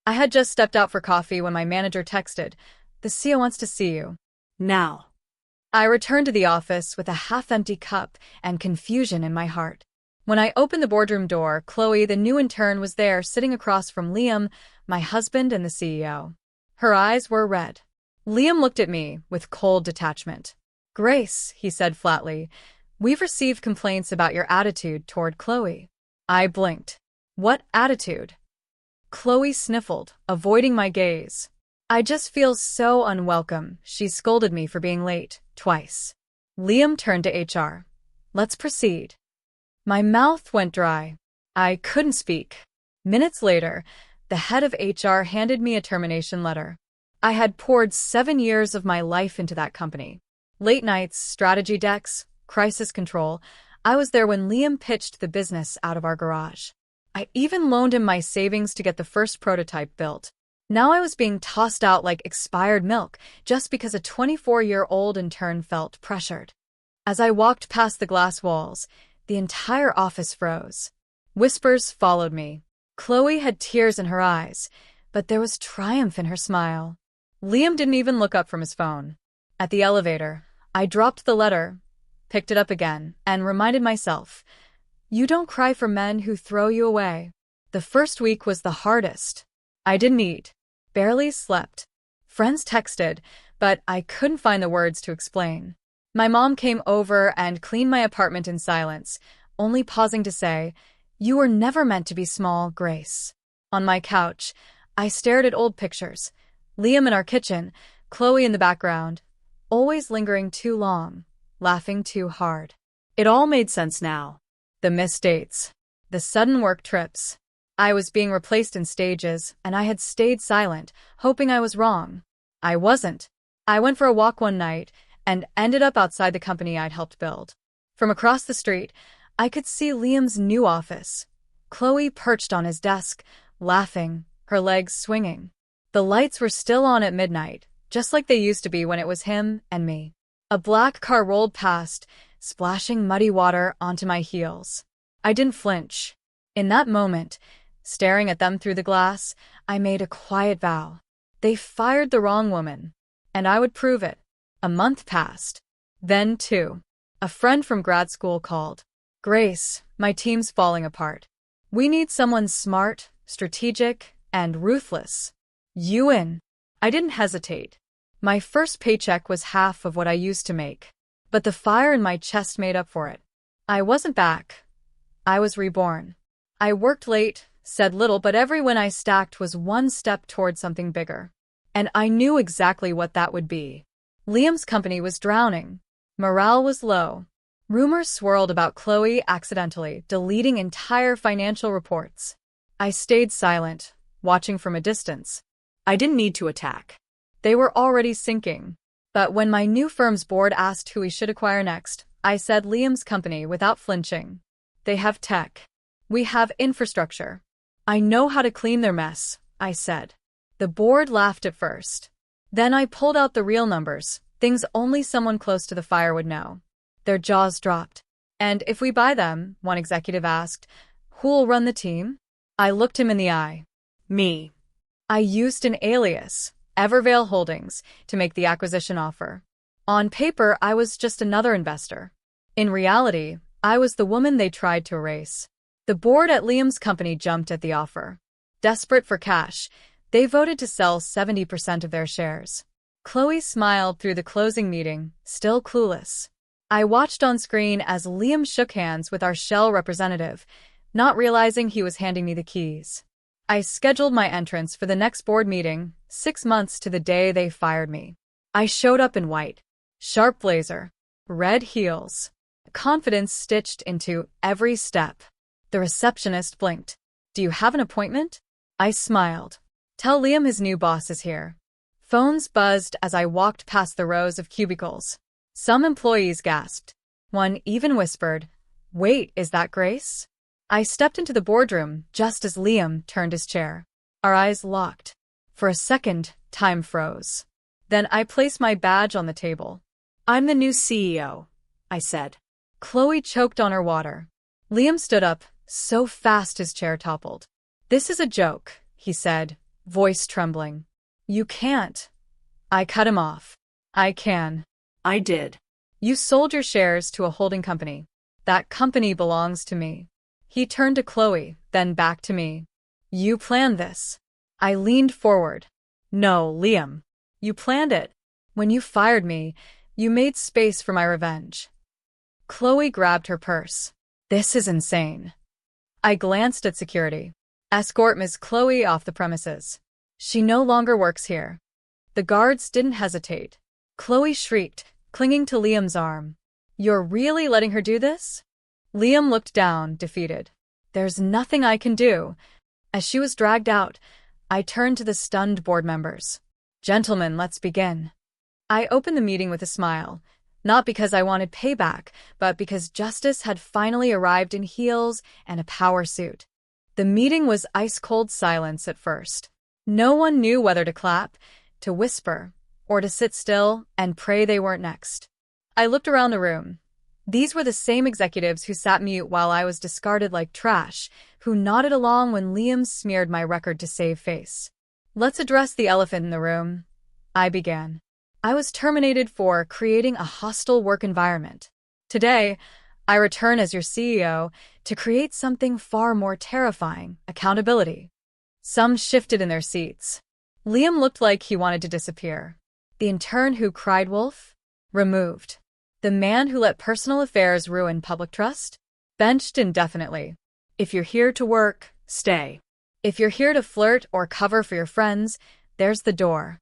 I had just stepped out for coffee when my manager texted, "The CEO wants to see you." Now. I returned to the office with a half-empty cup and confusion in my heart. When I opened the boardroom door, Chloe, the new intern, was there, sitting across from Liam, my husband and the CEO. Her eyes were red. Liam looked at me with cold detachment. "Grace," he said flatly, "we've received complaints about your attitude toward Chloe." I blinked. "What attitude?" Chloe sniffled, avoiding my gaze. "I just feel so unwelcome. She scolded me for being late, twice." Liam turned to HR. "Let's proceed." My mouth went dry. I couldn't speak. Minutes later, the head of HR handed me a termination letter. I had poured 7 years of my life into that company. Late nights, strategy decks, crisis control. I was there when Liam pitched the business out of our garage. I even loaned him my savings to get the first prototype built. Now I was being tossed out like expired milk just because a 24-year-old intern felt pressured. As I walked past the glass walls, the entire office froze. Whispers followed me. Chloe had tears in her eyes, but there was triumph in her smile. Liam didn't even look up from his phone. At the elevator, I dropped the letter, picked it up again, and reminded myself, you don't cry for men who throw you away. The first week was the hardest. I didn't eat, barely slept. Friends texted, but I couldn't find the words to explain. My mom came over and cleaned my apartment in silence, only pausing to say, "You were never meant to be small, Grace." On my couch, I stared at old pictures. Liam in our kitchen, Chloe in the background, always lingering too long, laughing too hard. It all made sense now. The missed dates, the sudden work trips. I was being replaced in stages, and I had stayed silent, hoping I was wrong. I wasn't. I went for a walk one night and ended up outside the company I'd helped build. From across the street, I could see Liam's new office. Chloe perched on his desk, laughing, her legs swinging. The lights were still on at midnight, just like they used to be when it was him and me. A black car rolled past, splashing muddy water onto my heels. I didn't flinch. In that moment, staring at them through the glass, I made a quiet vow. They fired the wrong woman, and I would prove it. A month passed. Then, too, a friend from grad school called. "Grace, my team's falling apart. We need someone smart, strategic, and ruthless. You in?" I didn't hesitate. My first paycheck was half of what I used to make, but the fire in my chest made up for it. I wasn't back. I was reborn. I worked late, said little, but every win I stacked was one step toward something bigger. And I knew exactly what that would be. Liam's company was drowning. Morale was low. Rumors swirled about Chloe accidentally deleting entire financial reports. I stayed silent, watching from a distance. I didn't need to attack. They were already sinking. But when my new firm's board asked who we should acquire next, I said Liam's company without flinching. They have tech. We have infrastructure. I know how to clean their mess, I said. The board laughed at first. Then I pulled out the real numbers, things only someone close to the fire would know. Their jaws dropped. "And if we buy them," one executive asked, "who'll run the team?" I looked him in the eye. "Me." I used an alias, Evervale Holdings, to make the acquisition offer. On paper, I was just another investor. In reality, I was the woman they tried to erase. The board at Liam's company jumped at the offer. Desperate for cash, they voted to sell 70% of their shares. Chloe smiled through the closing meeting, still clueless. I watched on screen as Liam shook hands with our Shell representative, not realizing he was handing me the keys. I scheduled my entrance for the next board meeting, 6 months to the day they fired me. I showed up in white, sharp blazer, red heels, confidence stitched into every step. The receptionist blinked. "Do you have an appointment?" I smiled. "Tell Liam his new boss is here." Phones buzzed as I walked past the rows of cubicles. Some employees gasped. One even whispered, "Wait, is that Grace?" I stepped into the boardroom just as Liam turned his chair. Our eyes locked. For a second, time froze. Then I placed my badge on the table. "I'm the new CEO," I said. Chloe choked on her water. Liam stood up, so fast his chair toppled. "This is a joke," he said, voice trembling. You can't. I cut him off. I can. I did. You sold your shares to a holding company. That company belongs to me. He turned to Chloe, then back to me. You planned this. I leaned forward. No, Liam. You planned it. When you fired me, you made space for my revenge. Chloe grabbed her purse. This is insane. I glanced at security. Escort Ms. Chloe off the premises. She no longer works here. The guards didn't hesitate. Chloe shrieked, clinging to Liam's arm. You're really letting her do this? Liam looked down, defeated. There's nothing I can do. As she was dragged out, I turned to the stunned board members. Gentlemen, let's begin. I opened the meeting with a smile, not because I wanted payback, but because justice had finally arrived in heels and a power suit. The meeting was ice-cold silence at first. No one knew whether to clap, to whisper, or to sit still and pray they weren't next. I looked around the room. These were the same executives who sat mute while I was discarded like trash, who nodded along when Liam smeared my record to save face. Let's address the elephant in the room, I began. I was terminated for creating a hostile work environment. Today, I return as your CEO to create something far more terrifying: accountability. Some shifted in their seats. Liam looked like he wanted to disappear. The intern who cried wolf? Removed. The man who let personal affairs ruin public trust? Benched indefinitely. If you're here to work, stay. If you're here to flirt or cover for your friends, there's the door.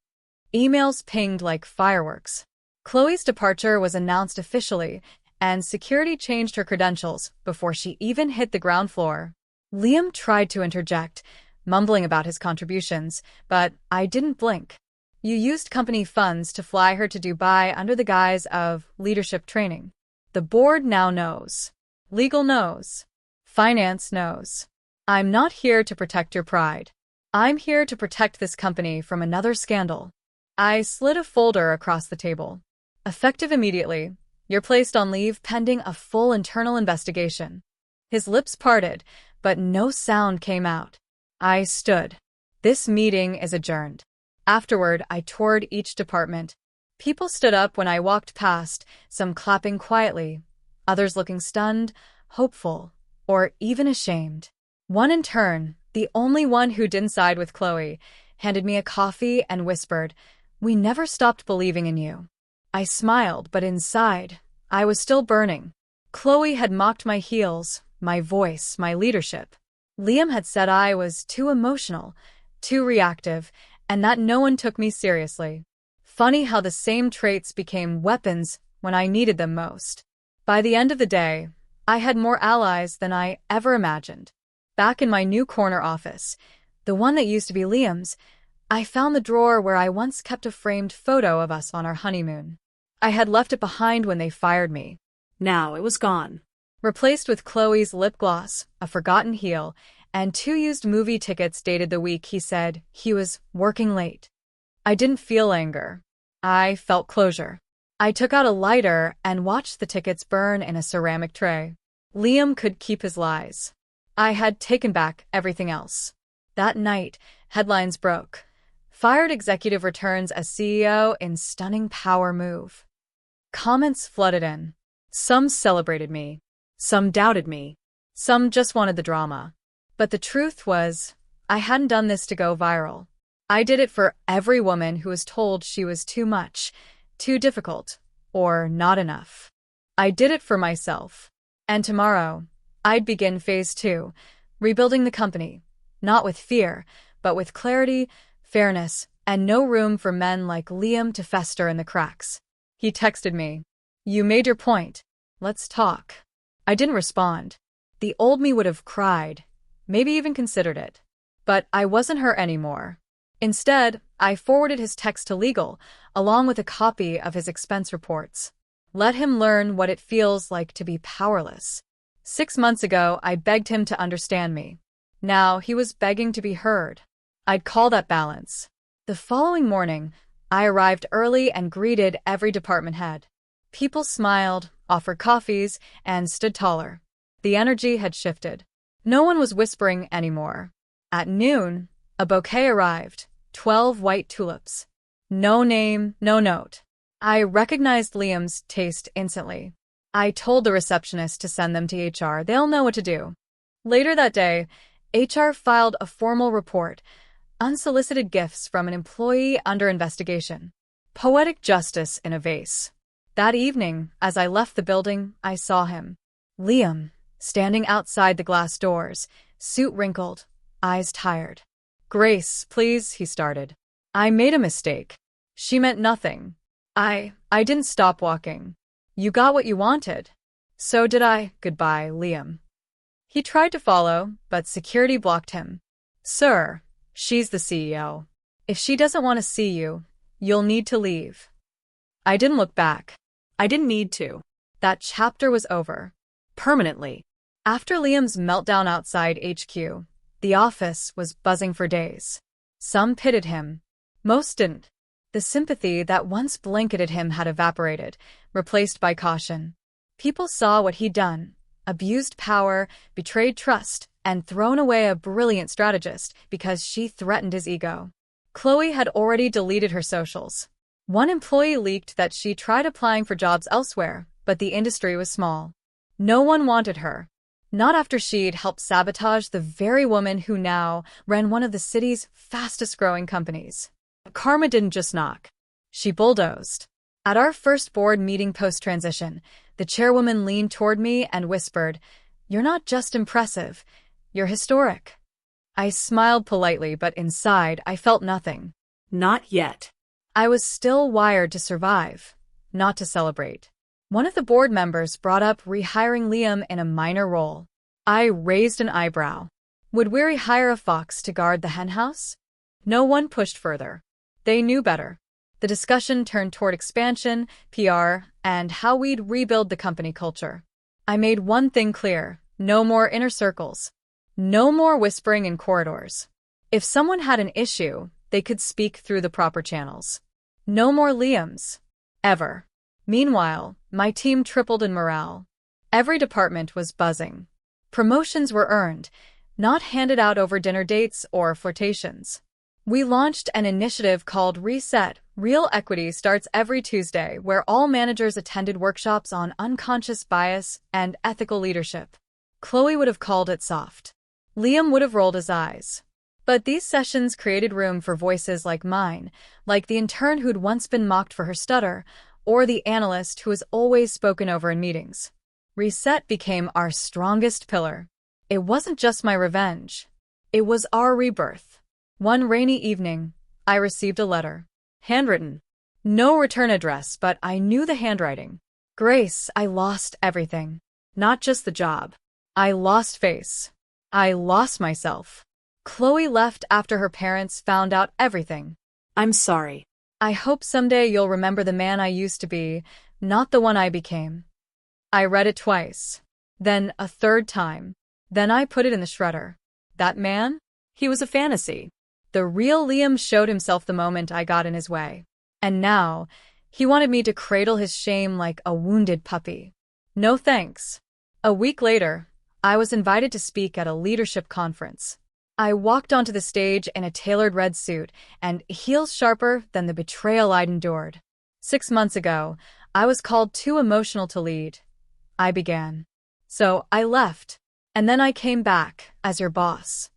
Emails pinged like fireworks. Chloe's departure was announced officially, and security changed her credentials before she even hit the ground floor. Liam tried to interject, mumbling about his contributions, but I didn't blink. You used company funds to fly her to Dubai under the guise of leadership training. The board now knows. Legal knows. Finance knows. I'm not here to protect your pride. I'm here to protect this company from another scandal. I slid a folder across the table. Effective immediately, you're placed on leave pending a full internal investigation. His lips parted, but no sound came out. I stood. This meeting is adjourned. Afterward, I toured each department. People stood up when I walked past, some clapping quietly, others looking stunned, hopeful, or even ashamed. One intern, the only one who didn't side with Chloe, handed me a coffee and whispered, "We never stopped believing in you." I smiled, but inside, I was still burning. Chloe had mocked my heels, my voice, my leadership. Liam had said I was too emotional, too reactive, and that no one took me seriously. Funny how the same traits became weapons when I needed them most. By the end of the day, I had more allies than I ever imagined. Back in my new corner office, the one that used to be Liam's, I found the drawer where I once kept a framed photo of us on our honeymoon. I had left it behind when they fired me. Now it was gone. Replaced with Chloe's lip gloss, a forgotten heel, and 2 used movie tickets dated the week he said he was working late. I didn't feel anger. I felt closure. I took out a lighter and watched the tickets burn in a ceramic tray. Liam could keep his lies. I had taken back everything else. That night, headlines broke. Fired executive returns as CEO in stunning power move. Comments flooded in. Some celebrated me. Some doubted me. Some just wanted the drama. But the truth was, I hadn't done this to go viral. I did it for every woman who was told she was too much, too difficult, or not enough. I did it for myself. And tomorrow, I'd begin phase 2, rebuilding the company, not with fear, but with clarity, fairness, and no room for men like Liam to fester in the cracks. He texted me, "You made your point. Let's talk." I didn't respond. The old me would have cried, maybe even considered it. But I wasn't her anymore. Instead, I forwarded his text to legal, along with a copy of his expense reports. Let him learn what it feels like to be powerless. 6 months ago, I begged him to understand me. Now he was begging to be heard. I'd call that balance. The following morning, I arrived early and greeted every department head. People smiled, offered coffees, and stood taller. The energy had shifted. No one was whispering anymore. At noon, A bouquet arrived, 12 white tulips. No name, no note. I recognized Liam's taste instantly. I told the receptionist to send them to HR. They'll know what to do. Later that day, HR filed a formal report. Unsolicited gifts from an employee under investigation. Poetic justice in a vase. That evening, as I left the building, I saw him. Liam, standing outside the glass doors, suit wrinkled, eyes tired. "Grace, please," he started. "I made a mistake." She meant nothing. I didn't stop walking. "You got what you wanted." "So did I." "Goodbye, Liam." He tried to follow, but security blocked him. "Sir, she's the CEO. If she doesn't want to see you, you'll need to leave." I didn't look back. I didn't need to. That chapter was over. Permanently. After Liam's meltdown outside HQ, the office was buzzing for days. Some pitied him. Most didn't. The sympathy that once blanketed him had evaporated, replaced by caution. People saw what he'd done, abused power, betrayed trust, and thrown away a brilliant strategist because she threatened his ego. Chloe had already deleted her socials. One employee leaked that she tried applying for jobs elsewhere, but the industry was small. No one wanted her. Not after she'd helped sabotage the very woman who now ran one of the city's fastest-growing companies. Karma didn't just knock. She bulldozed. At our first board meeting post-transition, the chairwoman leaned toward me and whispered, "You're not just impressive, you're historic." I smiled politely, but inside I felt nothing. Not yet. I was still wired to survive, not to celebrate. One of the board members brought up rehiring Liam in a minor role. I raised an eyebrow. Would we rehire a fox to guard the henhouse? No one pushed further. They knew better. The discussion turned toward expansion, PR, and how we'd rebuild the company culture. I made one thing clear: no more inner circles. No more whispering in corridors. If someone had an issue, they could speak through the proper channels. No more Liams. Ever. Meanwhile, my team tripled in morale. Every department was buzzing. Promotions were earned, not handed out over dinner dates or flirtations. We launched an initiative called Reset. Real Equity starts every Tuesday, where all managers attended workshops on unconscious bias and ethical leadership. Chloe would have called it soft. Liam would have rolled his eyes. But these sessions created room for voices like mine, like the intern who'd once been mocked for her stutter, or the analyst who was always spoken over in meetings. Reset became our strongest pillar. It wasn't just my revenge. It was our rebirth. One rainy evening, I received a letter. Handwritten. No return address, but I knew the handwriting. "Grace, I lost everything. Not just the job. I lost face. I lost myself. Chloe left after her parents found out everything. I'm sorry. I hope someday you'll remember the man I used to be, not the one I became." I read it twice. Then a third time. Then I put it in the shredder. That man? He was a fantasy. The real Liam showed himself the moment I got in his way. And now, he wanted me to cradle his shame like a wounded puppy. No thanks. A week later, I was invited to speak at a leadership conference. I walked onto the stage in a tailored red suit and heels sharper than the betrayal I'd endured. 6 months ago, I was called too emotional to lead. I began. So I left, and then I came back as your boss.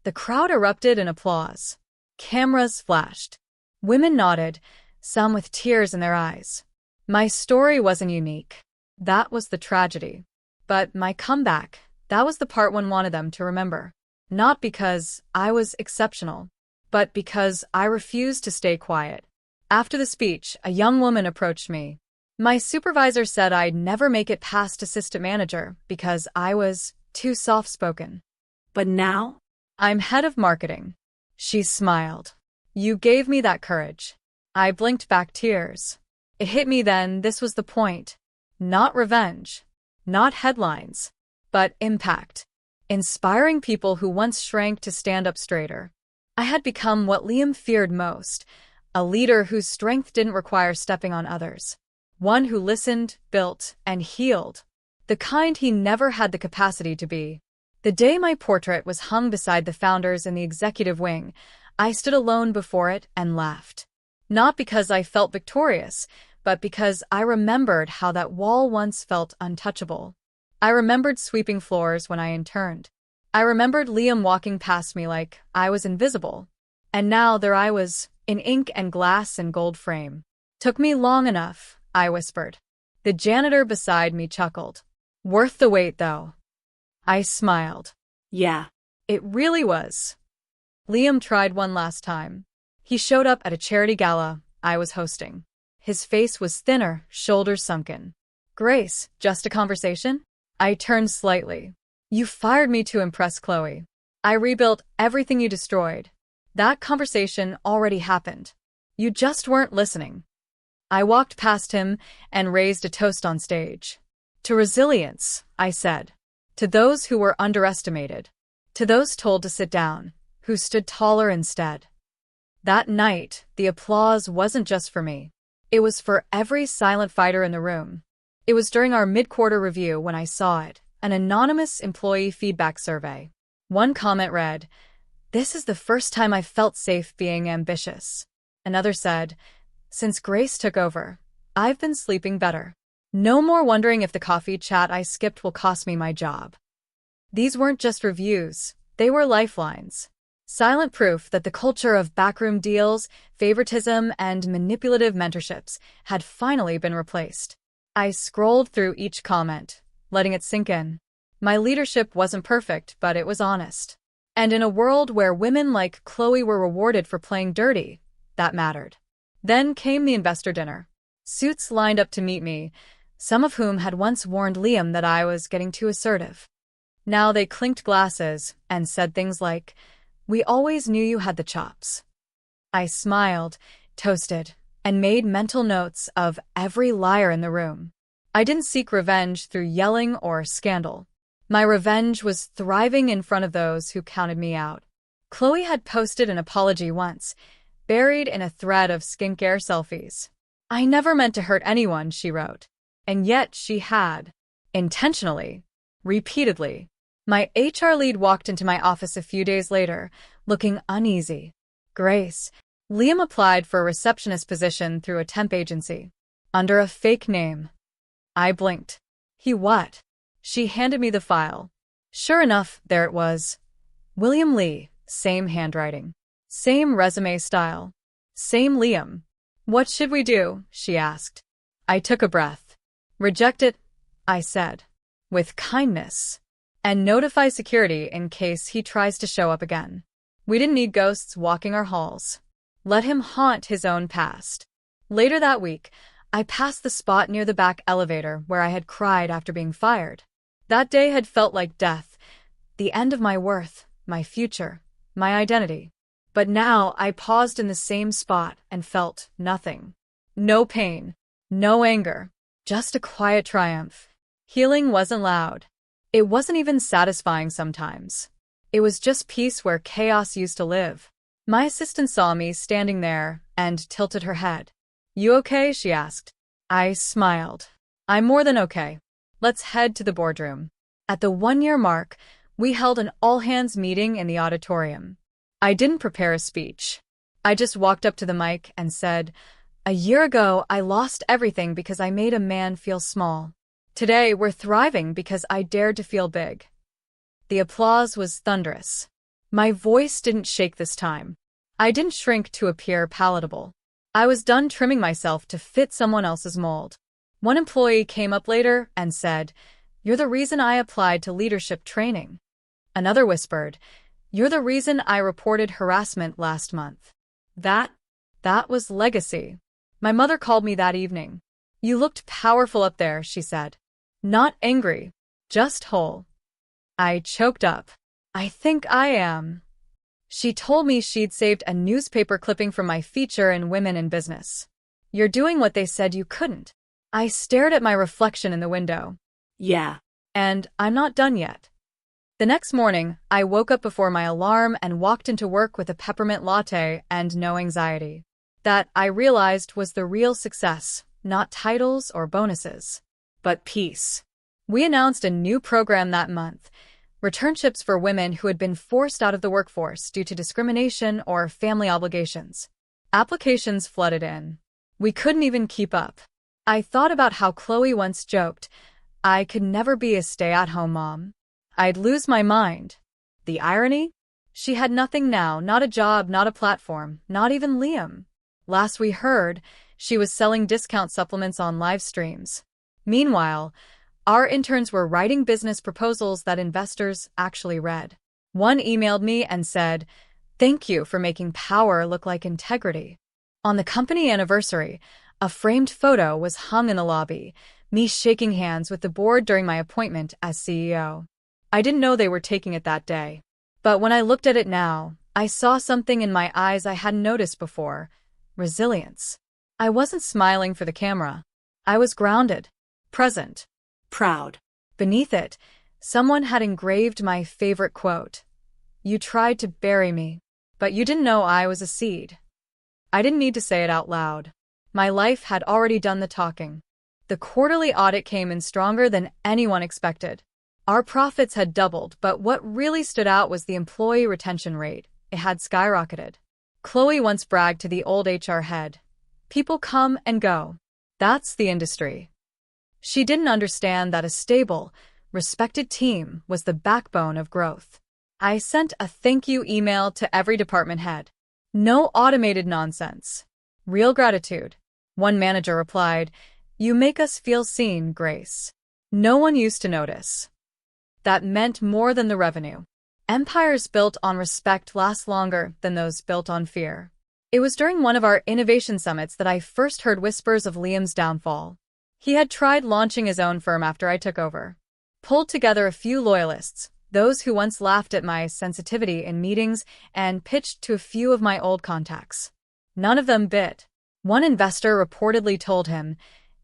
The crowd erupted in applause. Cameras flashed. Women nodded, some with tears in their eyes. My story wasn't unique. That was the tragedy. But my comeback, that was the part one wanted them to remember. Not because I was exceptional, but because I refused to stay quiet. After the speech, a young woman approached me. My supervisor said I'd never make it past assistant manager because I was too soft-spoken. But now? I'm head of marketing. She smiled. You gave me that courage. I blinked back tears. It hit me then, this was the point. Not revenge. Not headlines. But impact. Inspiring people who once shrank to stand up straighter. I had become what Liam feared most, a leader whose strength didn't require stepping on others. One who listened, built, and healed. The kind he never had the capacity to be. The day my portrait was hung beside the founders in the executive wing, I stood alone before it and laughed. Not because I felt victorious, but because I remembered how that wall once felt untouchable. I remembered sweeping floors when I interned. I remembered Liam walking past me like I was invisible. And now there I was, in ink and glass and gold frame. "Took me long enough," I whispered. The janitor beside me chuckled. "Worth the wait, though." I smiled. Yeah. It really was. Liam tried one last time. He showed up at a charity gala I was hosting. His face was thinner, shoulders sunken. "Grace, just a conversation?" I turned slightly. "You fired me to impress Chloe. I rebuilt everything you destroyed. That conversation already happened. You just weren't listening." I walked past him and raised a toast on stage. "To resilience," I said. "To those who were underestimated. To those told to sit down, who stood taller instead." That night, the applause wasn't just for me. It was for every silent fighter in the room. It was during our mid-quarter review when I saw it, an anonymous employee feedback survey. One comment read, "This is the first time I've felt safe being ambitious." Another said, "Since Grace took over, I've been sleeping better. No more wondering if the coffee chat I skipped will cost me my job." These weren't just reviews, they were lifelines. Silent proof that the culture of backroom deals, favoritism, and manipulative mentorships had finally been replaced. I scrolled through each comment, letting it sink in. My leadership wasn't perfect, but it was honest. And in a world where women like Chloe were rewarded for playing dirty, that mattered. Then came the investor dinner. Suits lined up to meet me, some of whom had once warned Liam that I was getting too assertive. Now they clinked glasses and said things like, "We always knew you had the chops." I smiled, toasted, and made mental notes of every liar in the room. I didn't seek revenge through yelling or scandal. My revenge was thriving in front of those who counted me out. Chloe had posted an apology once, buried in a thread of skincare selfies. "I never meant to hurt anyone," she wrote. And yet she had. Intentionally. Repeatedly. My HR lead walked into my office a few days later, looking uneasy. "Grace, Liam applied for a receptionist position through a temp agency. Under a fake name." I blinked. "He what?" She handed me the file. Sure enough, there it was. William Lee, same handwriting. Same resume style. Same Liam. "What should we do?" she asked. I took a breath. "Reject it," I said. "With kindness. And notify security in case he tries to show up again. We didn't need ghosts walking our halls. Let him haunt his own past." Later that week, I passed the spot near the back elevator where I had cried after being fired. That day had felt like death, the end of my worth, my future, my identity. But now I paused in the same spot and felt nothing. No pain, no anger, just a quiet triumph. Healing wasn't loud. It wasn't even satisfying sometimes. It was just peace where chaos used to live. My assistant saw me standing there and tilted her head. "You okay?" she asked. I smiled. "I'm more than okay. Let's head to the boardroom." At the 1-year mark, we held an all-hands meeting in the auditorium. I didn't prepare a speech. I just walked up to the mic and said, "A year ago, I lost everything because I made a man feel small. Today, we're thriving because I dared to feel big." The applause was thunderous. My voice didn't shake this time. I didn't shrink to appear palatable. I was done trimming myself to fit someone else's mold. One employee came up later and said, "You're the reason I applied to leadership training." Another whispered, "You're the reason I reported harassment last month." That was legacy. My mother called me that evening. "You looked powerful up there," she said. "Not angry, just whole." I choked up. "I think I am." She told me she'd saved a newspaper clipping from my feature in Women in Business. "You're doing what they said you couldn't." I stared at my reflection in the window. Yeah. And I'm not done yet. The next morning, I woke up before my alarm and walked into work with a peppermint latte and no anxiety. That, I realized, was the real success, not titles or bonuses, but peace. We announced a new program that month, returnships for women who had been forced out of the workforce due to discrimination or family obligations. Applications flooded in. We couldn't even keep up. I thought about how Chloe once joked, I could never be a stay-at-home mom. I'd lose my mind. The irony? She had nothing now, not a job, not a platform, not even Liam. Last we heard, she was selling discount supplements on live streams. Meanwhile, our interns were writing business proposals that investors actually read. One emailed me and said, "Thank you for making power look like integrity." On the company anniversary, a framed photo was hung in the lobby, me shaking hands with the board during my appointment as CEO. I didn't know they were taking it that day. But when I looked at it now, I saw something in my eyes I hadn't noticed before: resilience. I wasn't smiling for the camera. I was grounded, present, Proud. Beneath it, someone had engraved my favorite quote. "You tried to bury me, but you didn't know I was a seed." I didn't need to say it out loud. My life had already done the talking. The quarterly audit came in stronger than anyone expected. Our profits had doubled, but what really stood out was the employee retention rate. It had skyrocketed. Chloe once bragged to the old HR head, "People come and go. That's the industry." She didn't understand that a stable, respected team was the backbone of growth. I sent a thank you email to every department head. No automated nonsense. Real gratitude. One manager replied, "You make us feel seen, Grace." No one used to notice. That meant more than the revenue. Empires built on respect last longer than those built on fear. It was during one of our innovation summits that I first heard whispers of Liam's downfall. He had tried launching his own firm after I took over. Pulled together a few loyalists, those who once laughed at my sensitivity in meetings, and pitched to a few of my old contacts. None of them bit. One investor reportedly told him,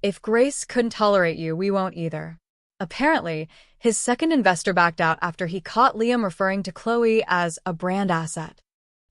"If Grace couldn't tolerate you, we won't either." Apparently, his second investor backed out after he caught Liam referring to Chloe as a brand asset.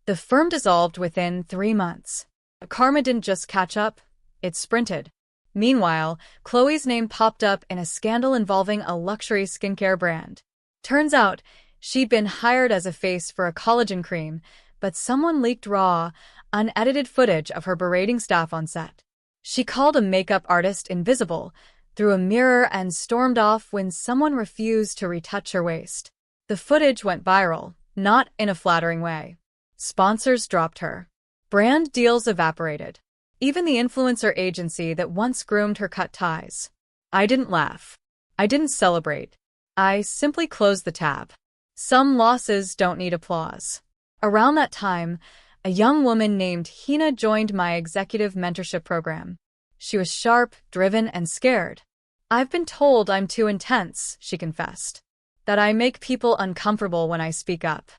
The firm dissolved within 3 months. Karma didn't just catch up, it sprinted. Meanwhile, Chloe's name popped up in a scandal involving a luxury skincare brand. Turns out, she'd been hired as a face for a collagen cream, but someone leaked raw, unedited footage of her berating staff on set. She called a makeup artist invisible, threw a mirror, and stormed off when someone refused to retouch her waist. The footage went viral, not in a flattering way. Sponsors dropped her. Brand deals evaporated. Even the influencer agency that once groomed her cut ties. I didn't laugh. I didn't celebrate. I simply closed the tab. Some losses don't need applause. Around that time, a young woman named Hina joined my executive mentorship program. She was sharp, driven, and scared. "I've been told I'm too intense," she confessed. "That I make people uncomfortable when I speak up."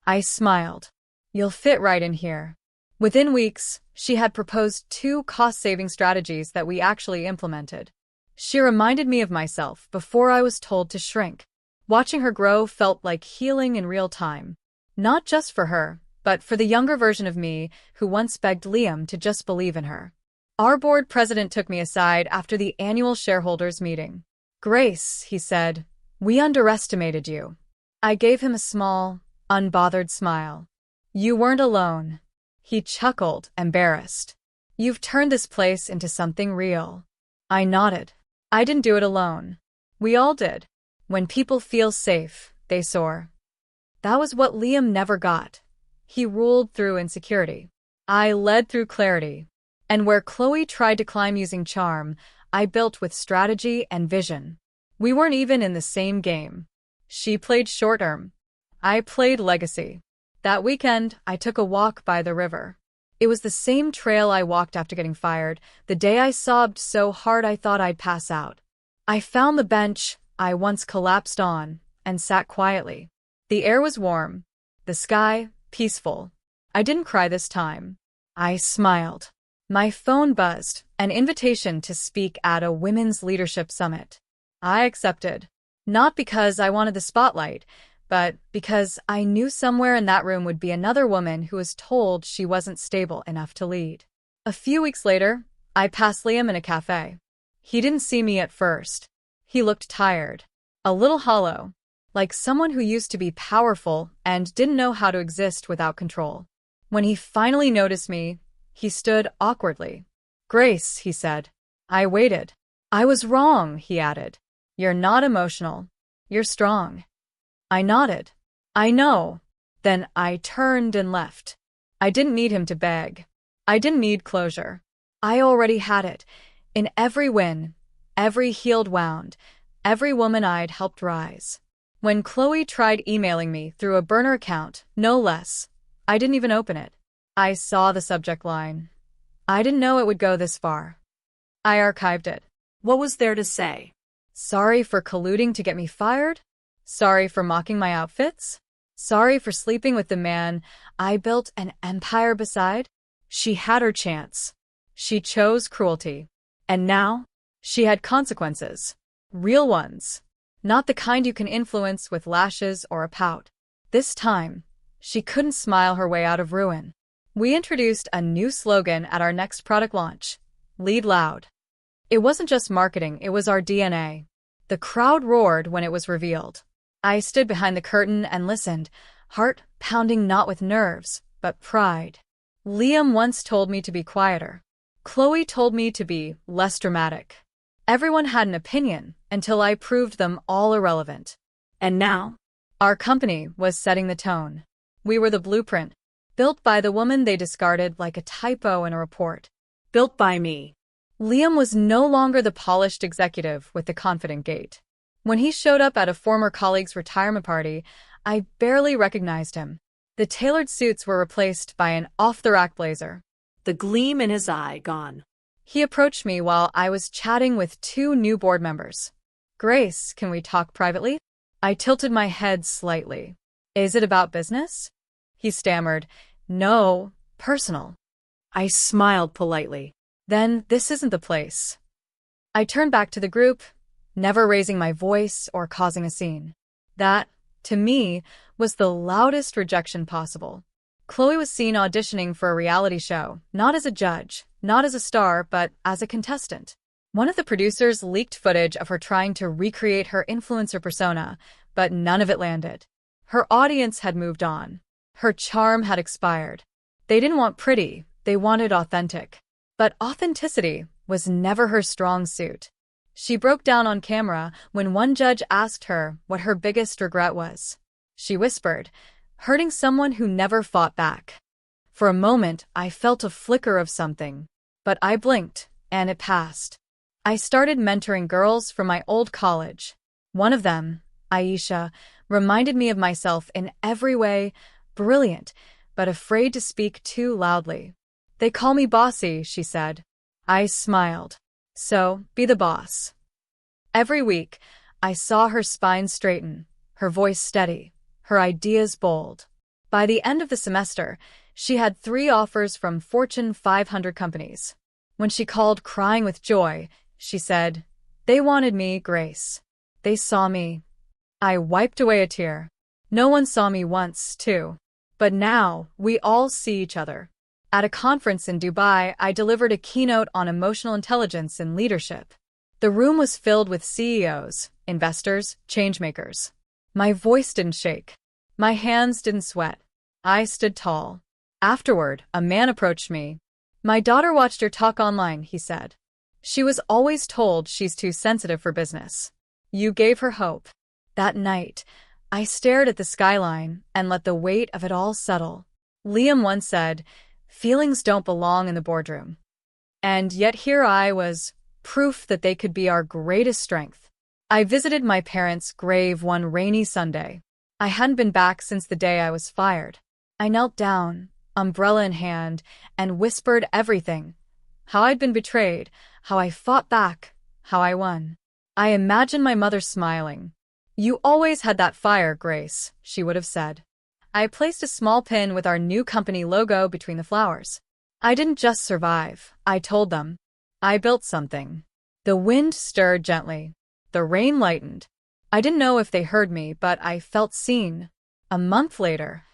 I smiled. "You'll fit right in here." Within weeks, she had proposed 2 cost-saving strategies that we actually implemented. She reminded me of myself before I was told to shrink. Watching her grow felt like healing in real time. Not just for her, but for the younger version of me who once begged Liam to just believe in her. Our board president took me aside after the annual shareholders meeting. "Grace," he said, "we underestimated you." I gave him a small, unbothered smile. "You weren't alone." He chuckled, embarrassed. "You've turned this place into something real." I nodded. I didn't do it alone. We all did. When people feel safe, they soar. That was what Liam never got. He ruled through insecurity. I led through clarity. And where Chloe tried to climb using charm, I built with strategy and vision. We weren't even in the same game. She played short-term. I played legacy. That weekend, I took a walk by the river. It was the same trail I walked after getting fired, the day I sobbed so hard I thought I'd pass out. I found the bench I once collapsed on and sat quietly. The air was warm, the sky peaceful. I didn't cry this time. I smiled. My phone buzzed, an invitation to speak at a women's leadership summit. I accepted. Not because I wanted the spotlight, but because I knew somewhere in that room would be another woman who was told she wasn't stable enough to lead. A few weeks later, I passed Liam in a cafe. He didn't see me at first. He looked tired, a little hollow. like someone who used to be powerful and didn't know how to exist without control. When he finally noticed me, he stood awkwardly. "Grace," he said. I waited. "I was wrong," he added. "You're not emotional. You're strong." I nodded. "I know." Then I turned and left. I didn't need him to beg. I didn't need closure. I already had it. In every win, every healed wound, every woman I'd helped rise. When Chloe tried emailing me through a burner account, no less, I didn't even open it. I saw the subject line. I didn't know it would go this far. I archived it. What was there to say? Sorry for colluding to get me fired? Sorry for mocking my outfits? Sorry for sleeping with the man I built an empire beside? She had her chance. She chose cruelty. And now, she had consequences. Real ones. Not the kind you can influence with lashes or a pout. This time, she couldn't smile her way out of ruin. We introduced a new slogan at our next product launch: Lead Loud. It wasn't just marketing, it was our DNA. The crowd roared when it was revealed. I stood behind the curtain and listened, heart pounding not with nerves, but pride. Liam once told me to be quieter. Chloe told me to be less dramatic. Everyone had an opinion until I proved them all irrelevant. And now? Our company was setting the tone. We were the blueprint, built by the woman they discarded like a typo in a report. Built by me. Liam was no longer the polished executive with the confident gait. When he showed up at a former colleague's retirement party, I barely recognized him. The tailored suits were replaced by an off-the-rack blazer. The gleam in his eye gone. He approached me while I was chatting with two new board members. "Grace, can we talk privately?" I tilted my head slightly. "Is it about business?" He stammered. "No, personal." I smiled politely. "Then this isn't the place." I turned back to the group, never raising my voice or causing a scene. That, to me, was the loudest rejection possible. Chloe was seen auditioning for a reality show, not as a judge, not as a star, but as a contestant. One of the producers leaked footage of her trying to recreate her influencer persona, but none of it landed. Her audience had moved on. Her charm had expired. They didn't want pretty, they wanted authentic. But authenticity was never her strong suit. She broke down on camera when one judge asked her what her biggest regret was. She whispered, "Hurting someone who never fought back." For a moment, I felt a flicker of something, but I blinked, and it passed. I started mentoring girls from my old college. One of them, Aisha, reminded me of myself in every way, brilliant, but afraid to speak too loudly. "They call me bossy," she said. I smiled. "So, be the boss." Every week, I saw her spine straighten, her voice steady, her ideas bold. By the end of the semester, she had 3 offers from Fortune 500 companies. When she called crying with joy, she said, "They wanted me, Grace. They saw me." I wiped away a tear. No one saw me once, too. But now, we all see each other. At a conference in Dubai, I delivered a keynote on emotional intelligence and leadership. The room was filled with CEOs, investors, changemakers. My voice didn't shake. My hands didn't sweat. I stood tall. Afterward, a man approached me. "My daughter watched your talk online," he said. "She was always told she's too sensitive for business. You gave her hope." That night, I stared at the skyline and let the weight of it all settle. Liam once said, "Feelings don't belong in the boardroom." And yet here I was, proof that they could be our greatest strength. I visited my parents' grave one rainy Sunday. I hadn't been back since the day I was fired. I knelt down, umbrella in hand, and whispered everything. How I'd been betrayed, how I fought back, how I won. I imagined my mother smiling. "You always had that fire, Grace," she would have said. I placed a small pin with our new company logo between the flowers. I didn't just survive, I told them. I built something. The wind stirred gently. The rain lightened. I didn't know if they heard me, but I felt seen. A month later,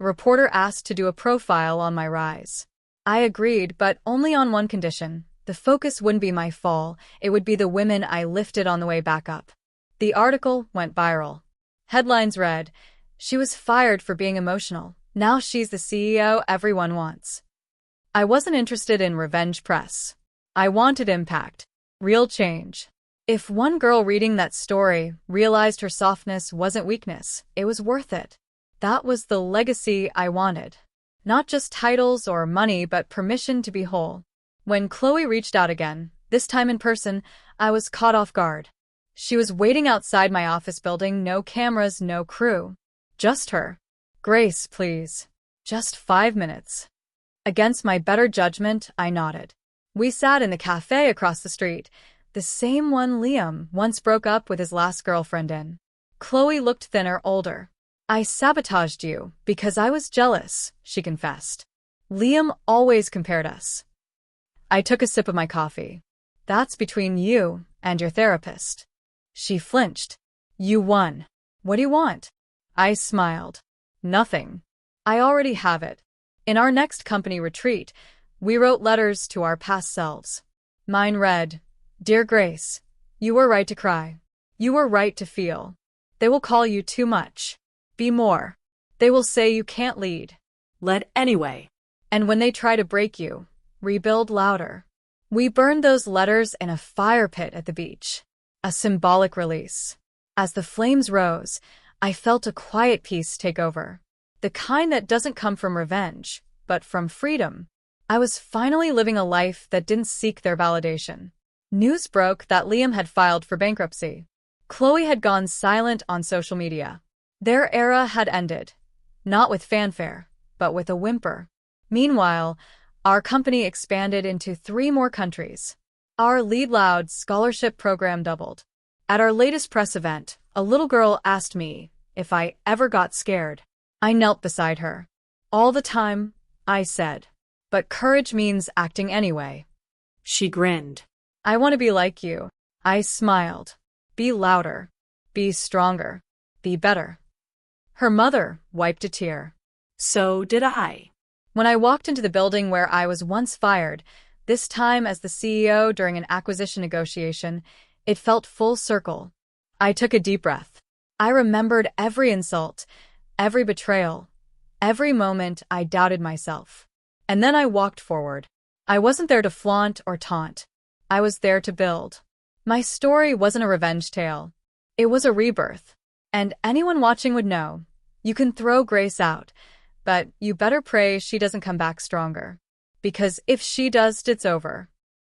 a reporter asked to do a profile on my rise. I agreed, but only on one condition. The focus wouldn't be my fall, it would be the women I lifted on the way back up. The article went viral. Headlines read, "She was fired for being emotional. Now she's the CEO everyone wants." I wasn't interested in revenge press. I wanted impact. Real change. If one girl reading that story realized her softness wasn't weakness, it was worth it. That was the legacy I wanted. Not just titles or money, but permission to be whole. When Chloe reached out again, this time in person, I was caught off guard. She was waiting outside my office building, no cameras, no crew. Just her. "Grace, please. Just 5 minutes." Against my better judgment, I nodded. We sat in the cafe across the street, the same one Liam once broke up with his last girlfriend in. Chloe looked thinner, older. "I sabotaged you because I was jealous," she confessed. "Liam always compared us." I took a sip of my coffee. "That's between you and your therapist." She flinched. "You won. What do you want?" I smiled. "Nothing. I already have it." In our next company retreat, we wrote letters to our past selves. Mine read, "Dear Grace, you were right to cry. You were right to feel. They will call you too much. Be more. They will say you can't lead. Led anyway. And when they try to break you, rebuild louder." We burned those letters in a fire pit at the beach. A symbolic release. As the flames rose, I felt a quiet peace take over. The kind that doesn't come from revenge, but from freedom. I was finally living a life that didn't seek their validation. News broke that Liam had filed for bankruptcy. Chloe had gone silent on social media. Their era had ended. Not with fanfare, but with a whimper. Meanwhile, our company expanded into 3 more countries. Our Lead Loud scholarship program doubled. At our latest press event, a little girl asked me if I ever got scared. I knelt beside her. "All the time," I said. "But courage means acting anyway." She grinned. "I want to be like you." I smiled. "Be louder. Be stronger. Be better." Her mother wiped a tear. So did I. When I walked into the building where I was once fired, this time as the CEO during an acquisition negotiation, it felt full circle. I took a deep breath. I remembered every insult, every betrayal, every moment I doubted myself. And then I walked forward. I wasn't there to flaunt or taunt. I was there to build. My story wasn't a revenge tale. It was a rebirth. And anyone watching would know, you can throw Grace out, but you better pray she doesn't come back stronger. Because if she does, it's over.